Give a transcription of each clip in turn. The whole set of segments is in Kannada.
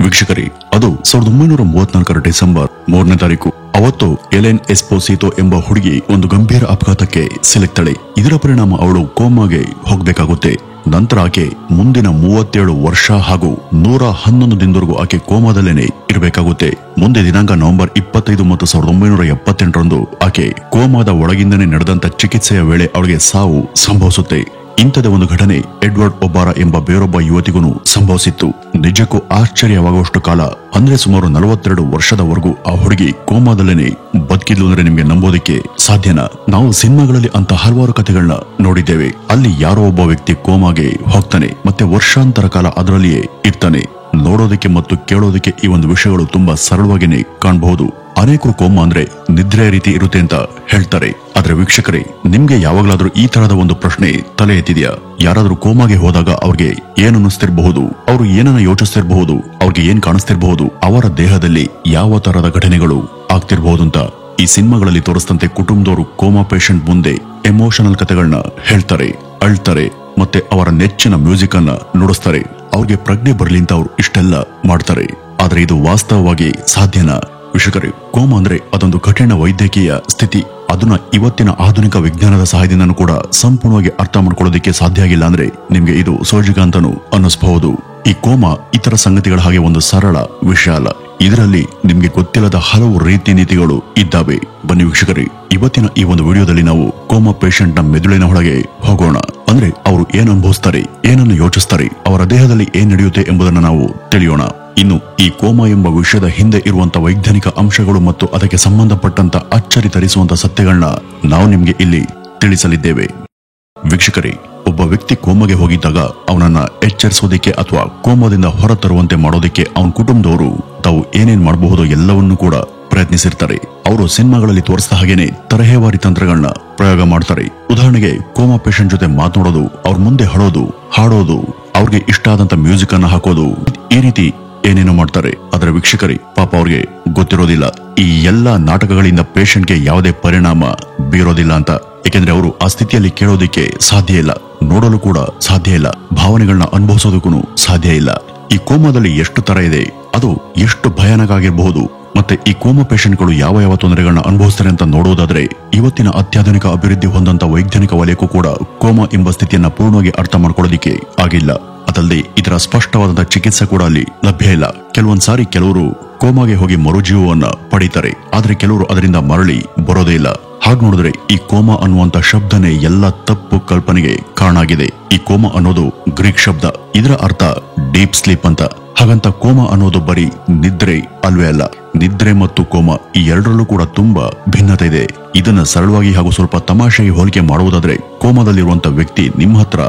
ವೀಕ್ಷಕರೇ, ಅದು 1934 ಡಿಸೆಂಬರ್ 3ನೇ ತಾರೀಕು. ಅವತ್ತು ಎಲೆನ್ ಎಸ್ಪೋಸಿಟೋ ಎಂಬ ಹುಡುಗಿ ಒಂದು ಗಂಭೀರ ಅಪಘಾತಕ್ಕೆ ಸಿಲುಕ್ತಾಳೆ. ಇದರ ಪರಿಣಾಮ ಅವಳು ಕೋಮಾಗೆ ಹೋಗಬೇಕಾಗುತ್ತೆ. ನಂತರ ಆಕೆ ಮುಂದಿನ 37 ವರ್ಷ ಹಾಗೂ 111 ದಿನದವರೆಗೂ ಆಕೆ ಕೋಮಾದಲ್ಲೇನೆ ಇರಬೇಕಾಗುತ್ತೆ. ಮುಂದೆ ದಿನಾಂಕ ನವೆಂಬರ್ 25 ಮತ್ತು 1978ರಂದು ಆಕೆ ಕೋಮಾದ ಒಳಗಿಂದನೇ ನಡೆದಂತ ಚಿಕಿತ್ಸೆಯ ವೇಳೆ ಅವಳಿಗೆ ಸಾವು ಸಂಭವಿಸುತ್ತೆ. ಇಂಥದೇ ಒಂದು ಘಟನೆ ಎಡ್ವರ್ಡ್ ಒಬಾರಾ ಎಂಬ ಬೇರೊಬ್ಬ ಯುವತಿಗೂ ಸಂಭವಿಸಿತ್ತು. ನಿಜಕ್ಕೂ ಆಶ್ಚರ್ಯವಾಗುವಷ್ಟು ಕಾಲ ಅಂದ್ರೆ ಸುಮಾರು 42 ವರ್ಷದವರೆಗೂ ಆ ಹುಡುಗಿ ಕೋಮಾದಲ್ಲೇನೆ ಬದುಕಿದ್ಲು ಅಂದ್ರೆ ನಿಮ್ಗೆ ನಂಬೋದಕ್ಕೆ ಸಾಧ್ಯನಾ? ನಾವು ಸಿನಿಮಾಗಳಲ್ಲಿ ಅಂತ ಹಲವಾರು ಕಥೆಗಳನ್ನ ನೋಡಿದ್ದೇವೆ. ಅಲ್ಲಿ ಯಾರೋ ಒಬ್ಬ ವ್ಯಕ್ತಿ ಕೋಮಾಗೆ ಹೋಗ್ತಾನೆ, ಮತ್ತೆ ವರ್ಷಾಂತರ ಕಾಲ ಅದರಲ್ಲಿಯೇ ಇರ್ತಾನೆ. ನೋಡೋದಕ್ಕೆ ಮತ್ತು ಕೇಳೋದಕ್ಕೆ ಈ ಒಂದು ವಿಷಯಗಳು ತುಂಬಾ ಸರಳವಾಗಿನೇ ಕಾಣಬಹುದು. ಅನೇಕರು ಕೋಮಾ ಅಂದ್ರೆ ನಿದ್ರೆ ರೀತಿ ಇರುತ್ತೆ ಅಂತ ಹೇಳ್ತಾರೆ. ಆದ್ರೆ ವೀಕ್ಷಕರೇ, ನಿಮ್ಗೆ ಯಾವಾಗ್ಲಾದ್ರೂ ಈ ತರಹದ ಒಂದು ಪ್ರಶ್ನೆ ತಲೆ ಎತ್ತಿದ್ಯಾ? ಯಾರಾದ್ರೂ ಕೋಮಾಗೆ ಹೋದಾಗ ಅವ್ರಿಗೆ ಏನ್ ಅನ್ನಿಸ್ತಿರಬಹುದು, ಅವ್ರು ಏನನ್ನ ಯೋಚಿಸ್ತಿರಬಹುದು, ಅವ್ರಿಗೆ ಏನ್ ಕಾಣಿಸ್ತಿರಬಹುದು, ಅವರ ದೇಹದಲ್ಲಿ ಯಾವ ತರಹದ ಘಟನೆಗಳು ಆಗ್ತಿರಬಹುದು ಅಂತ ಈ ಸಿನಿಮಾಗಳಲ್ಲಿ ತೋರಿಸ್ತಂತೆ ಕುಟುಂಬದವರು ಕೋಮಾ ಪೇಷಂಟ್ ಮುಂದೆ ಎಮೋಷನಲ್ ಕಥೆಗಳನ್ನ ಹೇಳ್ತಾರೆ, ಅಳ್ತಾರೆ, ಮತ್ತೆ ಅವರ ನೆಚ್ಚಿನ ಮ್ಯೂಸಿಕ್ ಅನ್ನ ನುಡಿಸ್ತಾರೆ. ಅವ್ರಿಗೆ ಪ್ರಜ್ಞೆ ಬರ್ಲಿ ಅಂತ ಅವ್ರು ಇಷ್ಟೆಲ್ಲ ಮಾಡ್ತಾರೆ. ಆದ್ರೆ ಇದು ವಾಸ್ತವವಾಗಿ ಸಾಧ್ಯನಾ? ವೀಕ್ಷಕರೇ, ಕೋಮಾ ಅಂದ್ರೆ ಅದೊಂದು ಕಠಿಣ ವೈದ್ಯಕೀಯ ಸ್ಥಿತಿ. ಅದನ್ನ ಇವತ್ತಿನ ಆಧುನಿಕ ವಿಜ್ಞಾನದ ಸಹಾಯದಿಂದ ಕೂಡ ಸಂಪೂರ್ಣವಾಗಿ ಅರ್ಥ ಮಾಡ್ಕೊಳ್ಳೋದಕ್ಕೆ ಸಾಧ್ಯ ಆಗಿಲ್ಲ ಅಂದ್ರೆ ನಿಮ್ಗೆ ಇದು ಸೋಜಿಗ ಅಂತಾನು ಅನ್ನಿಸಬಹುದು. ಈ ಕೋಮಾ ಇತರ ಸಂಗತಿಗಳ ಹಾಗೆ ಒಂದು ಸರಳ ವಿಷಯ ಅಲ್ಲ. ಇದರಲ್ಲಿ ನಿಮ್ಗೆ ಗೊತ್ತಿಲ್ಲದ ಹಲವು ರೀತಿ ನೀತಿಗಳು ಇದ್ದಾವೆ. ಬನ್ನಿ ವೀಕ್ಷಕರೇ, ಇವತ್ತಿನ ಈ ಒಂದು ವಿಡಿಯೋದಲ್ಲಿ ನಾವು ಕೋಮಾ ಪೇಷಂಟ್ ನ ಮೆದುಳಿನ ಒಳಗೆ ಹೋಗೋಣ. ಅಂದ್ರೆ ಅವರು ಏನ್ ಅನುಭವಿಸ್ತಾರೆ, ಏನನ್ನು ಯೋಚಿಸ್ತಾರೆ, ಅವರ ದೇಹದಲ್ಲಿ ಏನ್ ನಡೆಯುತ್ತೆ ಎಂಬುದನ್ನು ನಾವು ತಿಳಿಯೋಣ. ಇನ್ನು ಈ ಕೋಮಾ ಎಂಬ ವಿಷಯದ ಹಿಂದೆ ಇರುವಂತ ವೈಜ್ಞಾನಿಕ ಅಂಶಗಳು ಮತ್ತು ಅದಕ್ಕೆ ಸಂಬಂಧಪಟ್ಟಂತ ಅಚ್ಚರಿ ತರಿಸುವಂತ ಸತ್ಯಗಳನ್ನ ನಾವು ನಿಮ್ಗೆ ಇಲ್ಲಿ ತಿಳಿಸಲಿದ್ದೇವೆ. ವೀಕ್ಷಕರೇ, ಒಬ್ಬ ವ್ಯಕ್ತಿ ಕೋಮಾಗೆ ಹೋಗಿದ್ದಾಗ ಅವನನ್ನ ಎಚ್ಚರಿಸೋದಿಕ್ಕೆ ಅಥವಾ ಕೋಮಾದಿಂದ ಹೊರತರುವಂತೆ ಮಾಡೋದಿಕ್ಕೆ ಅವನ ಕುಟುಂಬದವರು ತಾವು ಏನೇನ್ ಮಾಡಬಹುದು ಎಲ್ಲವನ್ನೂ ಕೂಡ ಪ್ರಯತ್ನಿಸಿರ್ತಾರೆ. ಅವರು ಸಿನಿಮಾಗಳಲ್ಲಿ ತೋರಿಸಿದ ಹಾಗೇನೆ ತರಹೇವಾರಿ ತಂತ್ರಗಳನ್ನ ಪ್ರಯೋಗ ಮಾಡ್ತಾರೆ. ಉದಾಹರಣೆಗೆ, ಕೋಮಾ ಪೇಷಂಟ್ ಜೊತೆ ಮಾತನಾಡೋದು, ಅವ್ರ ಮುಂದೆ ಹಳೋದು, ಹಾಡೋದು, ಅವ್ರಿಗೆ ಇಷ್ಟ ಆದಂತ ಮ್ಯೂಸಿಕ್ ಅನ್ನ ಹಾಕೋದು, ಈ ರೀತಿ ಏನೇನೋ ಮಾಡ್ತಾರೆ. ಆದ್ರೆ ವೀಕ್ಷಕರೇ, ಪಾಪ ಅವ್ರಿಗೆ ಗೊತ್ತಿರೋದಿಲ್ಲ ಈ ಎಲ್ಲಾ ನಾಟಕಗಳಿಂದ ಪೇಷಂಟ್ಗೆ ಯಾವುದೇ ಪರಿಣಾಮ ಬೀರೋದಿಲ್ಲ ಅಂತ. ಯಾಕೆಂದ್ರೆ ಅವರು ಆ ಸ್ಥಿತಿಯಲ್ಲಿ ಕೇಳೋದಿಕ್ಕೆ ಸಾಧ್ಯ ಇಲ್ಲ, ನೋಡಲು ಕೂಡ ಸಾಧ್ಯ ಇಲ್ಲ, ಭಾವನೆಗಳನ್ನ ಅನುಭವಿಸೋದಕ್ಕೂ ಸಾಧ್ಯ ಇಲ್ಲ. ಈ ಕೋಮಾದಲ್ಲಿ ಎಷ್ಟು ತರ ಇದೆ, ಅದು ಎಷ್ಟು ಭಯಾನಕ ಆಗಿರಬಹುದು, ಮತ್ತೆ ಈ ಕೋಮಾ ಪೇಷಂಟ್ಗಳು ಯಾವ ಯಾವ ತೊಂದರೆಗಳನ್ನ ಅನುಭವಿಸ್ತಾರೆ ಅಂತ ನೋಡೋದಾದ್ರೆ ಇವತ್ತಿನ ಅತ್ಯಾಧುನಿಕ ಅಭಿವೃದ್ಧಿ ಹೊಂದಂತ ವೈಜ್ಞಾನಿಕ ವಲಯಕ್ಕೂ ಕೂಡ ಕೋಮಾ ಎಂಬ ಸ್ಥಿತಿಯನ್ನ ಪೂರ್ಣವಾಗಿ ಅರ್ಥ ಮಾಡ್ಕೊಳ್ಳೋದಿಕ್ಕೆ ಆಗಿಲ್ಲ. ಅದಲ್ಲದೆ ಇದರ ಸ್ಪಷ್ಟವಾದಂತಹ ಚಿಕಿತ್ಸೆ ಕೂಡ ಅಲ್ಲಿ ಲಭ್ಯ ಇಲ್ಲ. ಕೆಲವೊಂದ್ಸಾರಿ ಕೆಲವರು ಕೋಮಾಗೆ ಹೋಗಿ ಮರುಜೀವವನ್ನ ಪಡೀತಾರೆ, ಆದ್ರೆ ಕೆಲವರು ಅದರಿಂದ ಮರಳಿ ಬರೋದೇ ಇಲ್ಲ. ಹಾಗೆ ನೋಡಿದ್ರೆ ಈ ಕೋಮಾ ಅನ್ನುವಂತ ಶಬ್ದನೇ ಎಲ್ಲ ತಪ್ಪು ಕಲ್ಪನೆಗೆ ಕಾರಣ ಆಗಿದೆ. ಈ ಕೋಮಾ ಅನ್ನೋದು ಗ್ರೀಕ್ ಶಬ್ದ, ಇದರ ಅರ್ಥ ಡೀಪ್ ಸ್ಲೀಪ್ ಅಂತ. ಹಾಗಂತ ಕೋಮಾ ಅನ್ನೋದು ಬರೀ ನಿದ್ರೆ ಅಲ್ವೇ ಅಲ್ಲ. ನಿದ್ರೆ ಮತ್ತು ಕೋಮಾ ಈ ಎರಡರಲ್ಲೂ ಕೂಡ ತುಂಬಾ ಭಿನ್ನತೆ ಇದೆ. ಇದನ್ನ ಸರಳವಾಗಿ ಹಾಗೂ ಸ್ವಲ್ಪ ತಮಾಷೆಗೆ ಹೋಲಿಕೆ ಮಾಡುವುದಾದ್ರೆ, ಕೋಮಾದಲ್ಲಿರುವಂತ ವ್ಯಕ್ತಿ ನಿಮ್ಮ ಹತ್ರ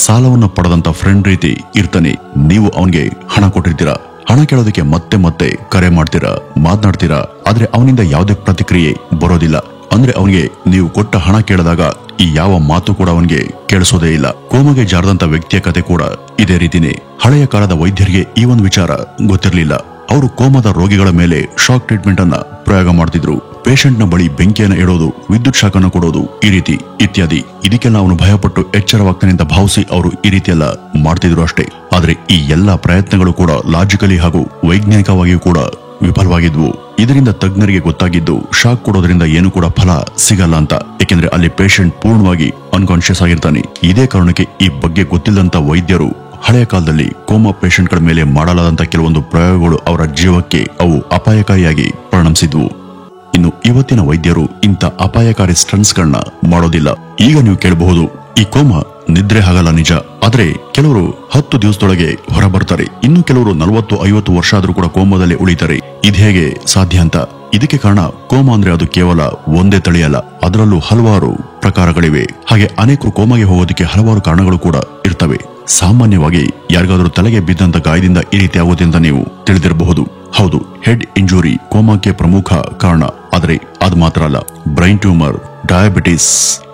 ಸಾಲವನ್ನು ಪಡೆದಂತ ಫ್ರೆಂಡ್ ರೀತಿ ಇರ್ತಾನೆ. ನೀವು ಅವನಿಗೆ ಹಣ ಕೊಟ್ಟಿರ್ತೀರಾ, ಹಣ ಕೇಳೋದಕ್ಕೆ ಮತ್ತೆ ಮತ್ತೆ ಕರೆ ಮಾಡ್ತೀರಾ, ಮಾತನಾಡ್ತೀರಾ, ಆದ್ರೆ ಅವನಿಂದ ಯಾವುದೇ ಪ್ರತಿಕ್ರಿಯೆ ಬರೋದಿಲ್ಲ. ಅಂದ್ರೆ ಅವನಿಗೆ ನೀವು ಕೊಟ್ಟ ಹಣ ಕೇಳಿದಾಗ ಈ ಯಾವ ಮಾತು ಕೂಡ ಅವನಿಗೆ ಕೇಳಿಸೋದೇ ಇಲ್ಲ. ಕೋಮಾಗೆ ಜಾರದಂತ ವ್ಯಕ್ತಿಯ ಕತೆ ಕೂಡ ಇದೇ ರೀತಿನೇ. ಹಳೆಯ ಕಾಲದ ವೈದ್ಯರಿಗೆ ಈ ಒಂದು ವಿಚಾರ ಗೊತ್ತಿರಲಿಲ್ಲ. ಅವರು ಕೋಮಾದ ರೋಗಿಗಳ ಮೇಲೆ ಶಾಕ್ ಟ್ರೀಟ್ಮೆಂಟ್ ಅನ್ನ ಪ್ರಯೋಗ ಮಾಡ್ತಿದ್ರು. ಪೇಷಂಟ್ ನ ಬಳಿ ಬೆಂಕಿಯನ್ನ ಇಡೋದು, ವಿದ್ಯುತ್ ಶಾಕ್ ಅನ್ನು ಕೊಡೋದು, ಈ ರೀತಿ ಇತ್ಯಾದಿ. ಇದಕ್ಕೆಲ್ಲ ಅವನು ಭಯಪಟ್ಟು ಎಚ್ಚರವಾಗ್ತಾನೆ ಅಂತ ಭಾವಿಸಿ ಅವರು ಈ ರೀತಿ ಎಲ್ಲ ಮಾಡ್ತಿದ್ರು ಅಷ್ಟೇ. ಆದ್ರೆ ಈ ಎಲ್ಲಾ ಪ್ರಯತ್ನಗಳು ಕೂಡ ಲಾಜಿಕಲಿ ಹಾಗೂ ವೈಜ್ಞಾನಿಕವಾಗಿಯೂ ಕೂಡ ವಿಫಲವಾಗಿದ್ವು. ಇದರಿಂದ ತಜ್ಞರಿಗೆ ಗೊತ್ತಾಗಿದ್ದು ಶಾಕ್ ಕೊಡೋದ್ರಿಂದ ಏನು ಕೂಡ ಫಲ ಸಿಗಲ್ಲ ಅಂತ. ಯಾಕೆಂದ್ರೆ ಅಲ್ಲಿ ಪೇಷಂಟ್ ಪೂರ್ಣವಾಗಿ ಅನ್ಕಾನ್ಶಿಯಸ್ ಆಗಿರ್ತಾನೆ. ಇದೇ ಕಾರಣಕ್ಕೆ ಈ ಬಗ್ಗೆ ಗೊತ್ತಿಲ್ಲದಂತ ವೈದ್ಯರು ಹಳೆಯ ಕಾಲದಲ್ಲಿ ಕೋಮಾ ಪೇಷಂಟ್ ಗಳ ಮೇಲೆ ಮಾಡಲಾದಂತ ಕೆಲವೊಂದು ಪ್ರಯೋಗಗಳು ಅವರ ಜೀವಕ್ಕೆ ಅವು ಅಪಾಯಕಾರಿಯಾಗಿ ಪರಿಣಮಿಸಿದ್ವು. ಇನ್ನು ಇವತ್ತಿನ ವೈದ್ಯರು ಇಂಥ ಅಪಾಯಕಾರಿ ಸ್ಟಂಟ್ಸ್ ಗಳನ್ನ ಮಾಡೋದಿಲ್ಲ. ಈಗ ನೀವು ಕೇಳಬಹುದು, ಈ ಕೋಮಾ ನಿದ್ರೆ ಆಗಲ್ಲ ನಿಜ, ಆದ್ರೆ ಕೆಲವರು 10 ದಿವಸದೊಳಗೆ ಹೊರಬರ್ತಾರೆ, ಇನ್ನು ಕೆಲವರು 40-50 ವರ್ಷ ಆದ್ರೂ ಕೂಡ ಕೋಮಾದಲ್ಲಿ ಉಳಿತಾರೆ. ಇದು ಹೇಗೆ ಸಾಧ್ಯ ಅಂತ. ಇದಕ್ಕೆ ಕಾರಣ ಕೋಮಾ ಅಂದ್ರೆ ಅದು ಕೇವಲ ಒಂದೇ ತಳಿಯಲ್ಲ, ಅದರಲ್ಲೂ ಹಲವಾರು ಪ್ರಕಾರಗಳಿವೆ. ಹಾಗೆ ಅನೇಕರು ಕೋಮಾಗೆ ಹೋಗೋದಕ್ಕೆ ಹಲವಾರು ಕಾರಣಗಳು ಕೂಡ ಇರ್ತವೆ. ಸಾಮಾನ್ಯವಾಗಿ ಯಾರಿಗಾದ್ರೂ ತಲೆಗೆ ಬಿದ್ದಂತ ಗಾಯದಿಂದ ಈ ರೀತಿ ಆಗುತ್ತೆ ಅಂತ ನೀವು ತಿಳಿದಿರಬಹುದು. ಹೌದು, ಹೆಡ್ ಇಂಜುರಿ ಕೋಮಾಕ್ಕೆ ಪ್ರಮುಖ ಕಾರಣ. ಆದ್ರೆ ಅದು ಮಾತ್ರ ಅಲ್ಲ, brain tumour, diabetes,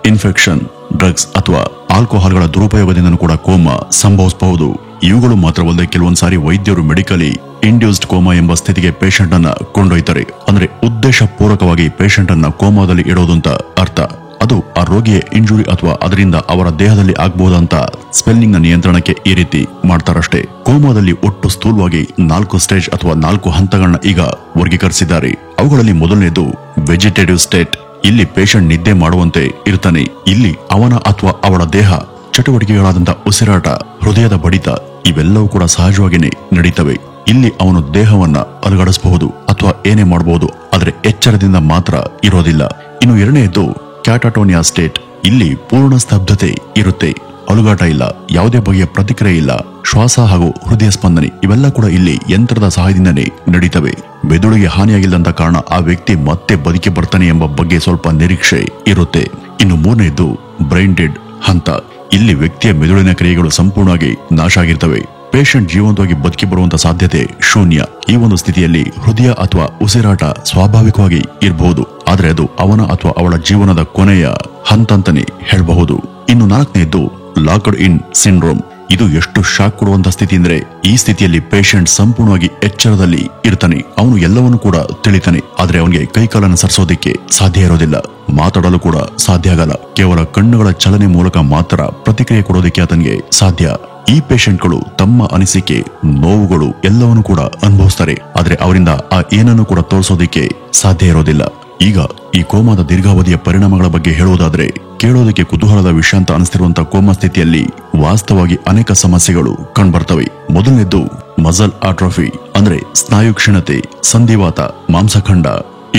infection, drugs ಅಥವಾ ಆಲ್ಕೋಹಾಲ್ಗಳ ದುರುಪಯೋಗದಿಂದ ಕೂಡ ಕೋಮಾ ಸಂಭವಿಸಬಹುದು. ಇವುಗಳು ಮಾತ್ರವಲ್ಲದೆ ಕೆಲವೊಂದ್ಸಾರಿ ವೈದ್ಯರು ಮೆಡಿಕಲಿ ಇಂಡ್ಯೂಸ್ಡ್ ಕೋಮಾ ಎಂಬ ಸ್ಥಿತಿಗೆ ಪೇಷಂಟ್ ಅನ್ನ ಕೊಂಡೊಯ್ತಾರೆ. ಅಂದ್ರೆ ಉದ್ದೇಶ ಪೂರ್ವಕವಾಗಿ ಪೇಷಂಟ್ ಅನ್ನ ಕೋಮಾದಲ್ಲಿ ಇಡೋದು ಅಂತ ಅರ್ಥ. ಅದು ಆ ರೋಗಿಯ ಇಂಜುರಿ ಅಥವಾ ಅದರಿಂದ ಅವರ ದೇಹದಲ್ಲಿ ಆಗಬಹುದಂತ ಸ್ಪೆಲ್ಲಿಂಗ್ ನ ನಿಯಂತ್ರಣಕ್ಕೆ ಈ ರೀತಿ ಮಾಡ್ತಾರಷ್ಟೇ. ಕೋಮಾದಲ್ಲಿ ಒಟ್ಟು ಸ್ಥೂಲವಾಗಿ 4 ಸ್ಟೇಜ್ ಅಥವಾ 4 ಹಂತಗಳನ್ನ ಈಗ ವರ್ಗೀಕರಿಸಿದ್ದಾರೆ. ಅವುಗಳಲ್ಲಿ ಮೊದಲನೇದು ವೆಜಿಟೇಟಿವ್ ಸ್ಟೇಟ್. ಇಲ್ಲಿ ಪೇಷಂಟ್ ನಿದ್ದೆ ಮಾಡುವಂತೆ ಇರ್ತಾನೆ. ಇಲ್ಲಿ ಅವನ ಅಥವಾ ಅವಳ ದೇಹ ಚಟುವಟಿಕೆಗಳಾದಂತ ಉಸಿರಾಟ, ಹೃದಯದ ಬಡಿತ ಇವೆಲ್ಲವೂ ಕೂಡ ಸಹಜವಾಗಿಯೇ ನಡೀತವೆ. ಇಲ್ಲಿ ಅವನು ದೇಹವನ್ನ ಅಲುಗಾಡಿಸಬಹುದು ಅಥವಾ ಏನೇ ಮಾಡಬಹುದು, ಆದ್ರೆ ಎಚ್ಚರದಿಂದ ಮಾತ್ರ ಇರೋದಿಲ್ಲ. ಇನ್ನು ಎರಡನೆಯದು ಕ್ಯಾಟಾಟೋನಿಯಾ ಸ್ಟೇಟ್. ಇಲ್ಲಿ ಪೂರ್ಣ ಸ್ತಬ್ಧತೆ ಇರುತ್ತೆ, ಅಲುಗಾಟ ಇಲ್ಲ, ಯಾವುದೇ ಬಗೆಯ ಪ್ರತಿಕ್ರಿಯೆ ಇಲ್ಲ, ಶ್ವಾಸ ಹಾಗೂ ಹೃದಯ ಸ್ಪಂದನೆ ಇವೆಲ್ಲ ಕೂಡ ಇಲ್ಲಿ ಯಂತ್ರದ ಸಹಾಯದಿಂದನೇ ನಡೀತವೆ. ಮೆದುಳಿಗೆ ಹಾನಿಯಾಗಿಲ್ಲಂತ ಕಾರಣ ಆ ವ್ಯಕ್ತಿ ಮತ್ತೆ ಬದುಕಿ ಬರ್ತಾನೆ ಎಂಬ ಬಗ್ಗೆ ಸ್ವಲ್ಪ ನಿರೀಕ್ಷೆ ಇರುತ್ತೆ. ಇನ್ನು ಮೂರನೆಯದು ಬ್ರೈನ್ ಡೆಡ್ ಹಂತ. ಇಲ್ಲಿ ವ್ಯಕ್ತಿಯ ಮೆದುಳಿನ ಕ್ರಿಯೆಗಳು ಸಂಪೂರ್ಣವಾಗಿ ನಾಶ ಆಗಿರ್ತವೆ. ಪೇಷಂಟ್ ಜೀವಂತವಾಗಿ ಬದುಕಿ ಬರುವಂತ ಸಾಧ್ಯತೆ ಶೂನ್ಯ. ಈ ಒಂದು ಸ್ಥಿತಿಯಲ್ಲಿ ಹೃದಯ ಅಥವಾ ಉಸಿರಾಟ ಸ್ವಾಭಾವಿಕವಾಗಿ ಇರಬಹುದು, ಆದ್ರೆ ಅದು ಅವನ ಅಥವಾ ಅವಳ ಜೀವನದ ಕೊನೆಯ ಹಂತ ಅಂತಾನೆ ಹೇಳಬಹುದು. ಇನ್ನು ನಾಲ್ಕನೆಯದು ಲಾಕ್ಡ್ ಇನ್ ಸಿಂಡ್ರೋಮ್. ಇದು ಎಷ್ಟು ಶಾಕ್ ಕೊಡುವಂತ ಸ್ಥಿತಿ ಅಂದ್ರೆ, ಈ ಸ್ಥಿತಿಯಲ್ಲಿ ಪೇಷಂಟ್ ಸಂಪೂರ್ಣವಾಗಿ ಎಚ್ಚರದಲ್ಲಿ ಇರ್ತಾನೆ. ಅವನು ಎಲ್ಲವನ್ನೂ ಕೂಡ ತಿಳಿತಾನೆ, ಆದ್ರೆ ಅವನಿಗೆ ಕೈಕಾಲನ್ನು ಸರಿಸೋದಿಕ್ಕೆ ಸಾಧ್ಯ ಇರೋದಿಲ್ಲ, ಮಾತಾಡಲು ಕೂಡ ಸಾಧ್ಯ ಆಗಲ್ಲ. ಕೇವಲ ಕಣ್ಣುಗಳ ಚಲನೆ ಮೂಲಕ ಮಾತ್ರ ಪ್ರತಿಕ್ರಿಯೆ ಕೊಡೋದಕ್ಕೆ ಆತನಿಗೆ ಸಾಧ್ಯ. ಈ ಪೇಷಂಟ್ಗಳು ತಮ್ಮ ಅನಿಸಿಕೆ, ನೋವುಗಳು ಎಲ್ಲವನ್ನೂ ಕೂಡ ಅನುಭವಿಸ್ತಾರೆ, ಆದ್ರೆ ಅವರಿಂದ ಆ ಏನನ್ನು ಕೂಡ ತೋರಿಸೋದಿಕ್ಕೆ ಸಾಧ್ಯ ಇರೋದಿಲ್ಲ. ಈಗ ಈ ಕೋಮಾದ ದೀರ್ಘಾವಧಿಯ ಪರಿಣಾಮಗಳ ಬಗ್ಗೆ ಹೇಳುವುದಾದ್ರೆ, ಕೇಳೋದಕ್ಕೆ ಕುತೂಹಲದ ವಿಷಯ ಅಂತ ಅನಿಸ್ತಿರುವಂತಹ ಕೋಮಾ ಸ್ಥಿತಿಯಲ್ಲಿ ವಾಸ್ತವವಾಗಿ ಅನೇಕ ಸಮಸ್ಯೆಗಳು ಕಂಡುಬರ್ತವೆ. ಮೊದಲನೇದು ಮಸಲ್ ಆಟ್ರೋಫಿ, ಅಂದ್ರೆ ಸ್ನಾಯು ಕ್ಷೀಣತೆ, ಸಂಧಿವಾತ, ಮಾಂಸಖಂಡ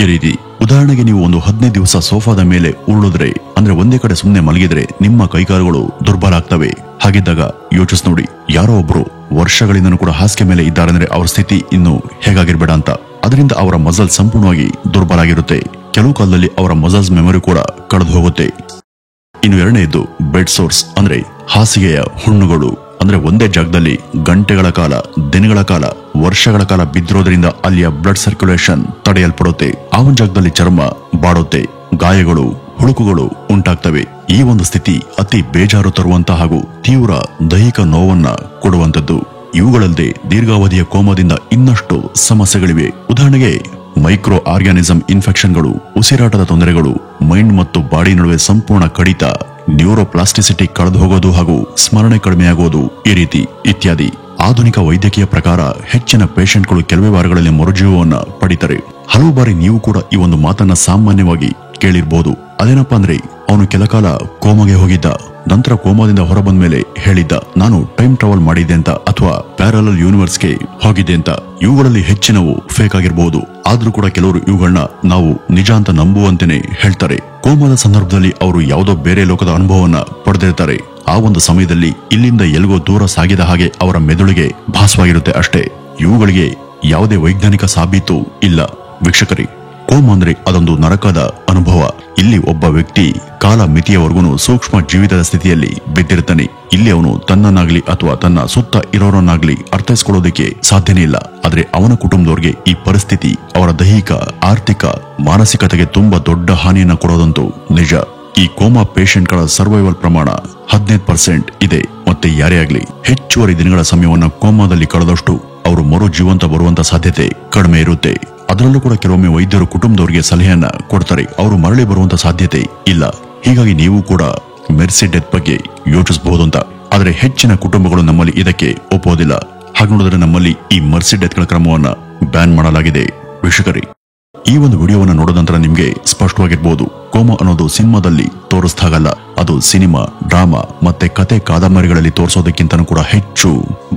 ಈ ರೀತಿ. ಉದಾಹರಣೆಗೆ ನೀವು ಒಂದು 15 ದಿವಸ ಸೋಫಾದ ಮೇಲೆ ಉರುಳಿದ್ರೆ, ಅಂದ್ರೆ ಒಂದೇ ಕಡೆ ಸುಮ್ಮನೆ ಮಲಗಿದ್ರೆ ನಿಮ್ಮ ಕೈಕಾಲುಗಳು ದುರ್ಬಲ ಆಗ್ತವೆ. ಹಾಗಿದ್ದಾಗ ಯೋಚಿಸ್ ನೋಡಿ, ಯಾರೋ ಒಬ್ರು ವರ್ಷಗಳಿಂದನೂ ಕೂಡ ಹಾಸಿಗೆ ಮೇಲೆ ಇದ್ದಾರೆ ಅಂದ್ರೆ ಅವ್ರ ಸ್ಥಿತಿ ಇನ್ನು ಹೇಗಾಗಿರ್ಬೇಡ ಅಂತ. ಅದರಿಂದ ಅವರ ಮಸಲ್ ಸಂಪೂರ್ಣವಾಗಿ ದುರ್ಬಲ ಆಗಿರುತ್ತೆ. ಕೆಲವು ಕಾಲದಲ್ಲಿ ಅವರ ಮಸಲ್ಸ್ ಮೆಮೊರಿ ಕೂಡ ಕಳೆದು ಹೋಗುತ್ತೆ. ಇನ್ನು ಎರಡನೇದು ಬೆಡ್ ಸೋರ್ಸ್, ಅಂದ್ರೆ ಹಾಸಿಗೆಯ ಹುಣ್ಣುಗಳು. ಅಂದ್ರೆ ಒಂದೇ ಜಾಗದಲ್ಲಿ ಗಂಟೆಗಳ ಕಾಲ, ದಿನಗಳ ಕಾಲ, ವರ್ಷಗಳ ಕಾಲ ಬಿದ್ದಿರೋದ್ರಿಂದ ಅಲ್ಲಿಯ ಬ್ಲಡ್ ಸರ್ಕ್ಯುಲೇಷನ್ ತಡೆಯಲ್ಪಡುತ್ತೆ. ಆ ಒಂದು ಜಾಗದಲ್ಲಿ ಚರ್ಮ ಬಾಡುತ್ತೆ, ಗಾಯಗಳು, ಹುಳುಕುಗಳು ಉಂಟಾಗ್ತವೆ. ಈ ಒಂದು ಸ್ಥಿತಿ ಅತಿ ಬೇಜಾರು ತರುವಂತ ಹಾಗೂ ತೀವ್ರ ದೈಹಿಕ ನೋವನ್ನ ಕೊಡುವಂತದ್ದು. ಇವುಗಳಲ್ಲದೆ ದೀರ್ಘಾವಧಿಯ ಕೋಮಾದಿಂದ ಇನ್ನಷ್ಟು ಸಮಸ್ಯೆಗಳಿವೆ. ಉದಾಹರಣೆಗೆ ಮೈಕ್ರೋ ಆರ್ಗ್ಯಾನಿಸಮ್ ಇನ್ಫೆಕ್ಷನ್ಗಳು, ಉಸಿರಾಟದ ತೊಂದರೆಗಳು, ಮೈಂಡ್ ಮತ್ತು ಬಾಡಿ ನಡುವೆ ಸಂಪೂರ್ಣ ಕಡಿತ, ನ್ಯೂರೋಪ್ಲಾಸ್ಟಿಸಿಟಿ ಕಳೆದು ಹೋಗೋದು ಹಾಗೂ ಸ್ಮರಣೆ ಕಡಿಮೆಯಾಗೋದು ಈ ರೀತಿ ಇತ್ಯಾದಿ. ಆಧುನಿಕ ವೈದ್ಯಕೀಯ ಪ್ರಕಾರ ಹೆಚ್ಚಿನ ಪೇಷಂಟ್ಗಳು ಕೆಲವೇ ವಾರಗಳಲ್ಲಿ ಮರುಜೀವವನ್ನ ಪಡಿತಾರೆ. ಹಲವು ಬಾರಿ ನೀವು ಕೂಡ ಈ ಒಂದು ಮಾತನ್ನ ಸಾಮಾನ್ಯವಾಗಿ ಕೇಳಿರ್ಬೋದು. ಅದೇನಪ್ಪಾ ಅಂದ್ರೆ, ಅವನು ಕೆಲಕಾಲ ಕೋಮಾಗೆ ಹೋಗಿದ್ದ, ನಂತರ ಕೋಮಾದಿಂದ ಹೊರಬಂದ ಮೇಲೆ ಹೇಳಿದ್ದ ನಾನು ಟೈಮ್ ಟ್ರಾವೆಲ್ ಮಾಡಿದ್ದೆ ಅಂತ ಅಥವಾ ಪ್ಯಾರಲಲ್ ಯೂನಿವರ್ಸ್ಗೆ ಹೋಗಿದ್ದೆ ಅಂತ. ಇವುಗಳಲ್ಲಿ ಹೆಚ್ಚಿನವು ಫೇಕ್ ಆಗಿರಬಹುದು, ಆದ್ರೂ ಕೂಡ ಕೆಲವರು ಇವುಗಳನ್ನ ನಾವು ನಿಜ ಅಂತ ನಂಬುವಂತೆನೆ ಹೇಳ್ತಾರೆ. ಕೋಮಾದ ಸಂದರ್ಭದಲ್ಲಿ ಅವರು ಯಾವುದೋ ಬೇರೆ ಲೋಕದ ಅನುಭವವನ್ನ ಪಡೆದಿರ್ತಾರೆ. ಆ ಒಂದು ಸಮಯದಲ್ಲಿ ಇಲ್ಲಿಂದ ಎಲ್ಗೋ ದೂರ ಸಾಗಿದ ಹಾಗೆ ಅವರ ಮೆದುಳಿಗೆ ಭಾಸವಾಗಿರುತ್ತೆ ಅಷ್ಟೇ. ಇವುಗಳಿಗೆ ಯಾವುದೇ ವೈಜ್ಞಾನಿಕ ಸಾಬೀತು ಇಲ್ಲ. ವೀಕ್ಷಕರೇ, ಕೋಮಾ ಅಂದ್ರೆ ಅದೊಂದು ನರಕದ ಅನುಭವ. ಇಲ್ಲಿ ಒಬ್ಬ ವ್ಯಕ್ತಿ ಕಾಲ ಮಿತಿಯವರೆಗೂ ಸೂಕ್ಷ್ಮ ಜೀವಿತದ ಸ್ಥಿತಿಯಲ್ಲಿ ಬಿದ್ದಿರ್ತಾನೆ. ಇಲ್ಲಿ ಅವನು ತನ್ನನ್ನಾಗ್ಲಿ ಅಥವಾ ತನ್ನ ಸುತ್ತ ಇರೋರನ್ನಾಗ್ಲಿ ಅರ್ಥೈಸ್ಕೊಳ್ಳೋದಕ್ಕೆ ಸಾಧ್ಯನೇ ಇಲ್ಲ. ಆದ್ರೆ ಅವನ ಕುಟುಂಬದವ್ರಿಗೆ ಈ ಪರಿಸ್ಥಿತಿ ಅವರ ದೈಹಿಕ, ಆರ್ಥಿಕ, ಮಾನಸಿಕತೆಗೆ ತುಂಬಾ ದೊಡ್ಡ ಹಾನಿಯನ್ನ ಕೊಡೋದಂತೂ ನಿಜ. ಈ ಕೋಮಾ ಪೇಷಂಟ್ಗಳ ಸರ್ವೈವಲ್ ಪ್ರಮಾಣ 15% ಇದೆ. ಮತ್ತೆ ಯಾರೇ ಆಗ್ಲಿ ಹೆಚ್ಚುವರಿ ದಿನಗಳ ಸಮಯವನ್ನ ಕೋಮಾದಲ್ಲಿ ಕಳೆದಷ್ಟು ಅವರು ಮರು ಜೀವಂತ ಬರುವಂತ ಸಾಧ್ಯತೆ ಕಡಿಮೆ ಇರುತ್ತೆ. ಅದರಲ್ಲೂ ಕೂಡ ಕೆಲವೊಮ್ಮೆ ವೈದ್ಯರು ಕುಟುಂಬದವರಿಗೆ ಸಲಹೆಯನ್ನ ಕೊಡ್ತಾರೆ, ಅವರು ಮರಳಿ ಬರುವಂತ ಸಾಧ್ಯತೆ ಇಲ್ಲ. ಹೀಗಾಗಿ ನೀವು ಕೂಡ ಮೆರ್ಸಿ ಡೆತ್ ಬಗ್ಗೆ ಯೋಚಿಸಬಹುದು ಅಂತ. ಆದ್ರೆ ಹೆಚ್ಚಿನ ಕುಟುಂಬಗಳು ನಮ್ಮಲ್ಲಿ ಇದಕ್ಕೆ ಒಪ್ಪೋದಿಲ್ಲ. ಹಾಗೆ ನೋಡಿದ್ರೆ ನಮ್ಮಲ್ಲಿ ಈ ಮೆರ್ಸಿ ಡೆತ್ಗಳ ಕ್ರಮವನ್ನ ಬ್ಯಾನ್ ಮಾಡಲಾಗಿದೆ. ವೀಕ್ಷಕರೇ, ಈ ಒಂದು ವಿಡಿಯೋವನ್ನ ನೋಡಿದ ನಂತರ ನಿಮ್ಗೆ ಸ್ಪಷ್ಟವಾಗಿರ್ಬೋದು, ಕೋಮಾ ಅನ್ನೋದು ಸಿನಿಮಾದಲ್ಲಿ ತೋರಿಸ್ದಾಗಲ್ಲ, ಅದು ಸಿನಿಮಾ, ಡ್ರಾಮಾ ಮತ್ತೆ ಕತೆ ಕಾದಂಬರಿಗಳಲ್ಲಿ ತೋರಿಸೋದಕ್ಕಿಂತನೂ ಕೂಡ ಹೆಚ್ಚು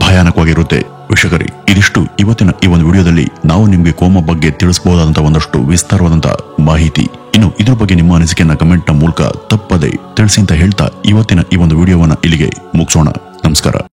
ಭಯಾನಕವಾಗಿರುತ್ತೆ. ವೀಕ್ಷಕರೇ, ಇದಿಷ್ಟು ಇವತ್ತಿನ ಈ ಒಂದು ವಿಡಿಯೋದಲ್ಲಿ ನಾವು ನಿಮ್ಗೆ ಕೋಮಾ ಬಗ್ಗೆ ತಿಳಿಸಬಹುದಾದಂತಹ ಒಂದಷ್ಟು ವಿಸ್ತಾರವಾದಂತಹ ಮಾಹಿತಿ. ಇನ್ನು ಇದ್ರ ಬಗ್ಗೆ ನಿಮ್ಮ ಅನಿಸಿಕೆಯನ್ನ ಕಮೆಂಟ್ ನ ಮೂಲಕ ತಪ್ಪದೆ ತಿಳಿಸಿ ಅಂತ ಹೇಳ್ತಾ ಇವತ್ತಿನ ಈ ಒಂದು ವಿಡಿಯೋವನ್ನ ಇಲ್ಲಿಗೆ ಮುಗಿಸೋಣ. ನಮಸ್ಕಾರ.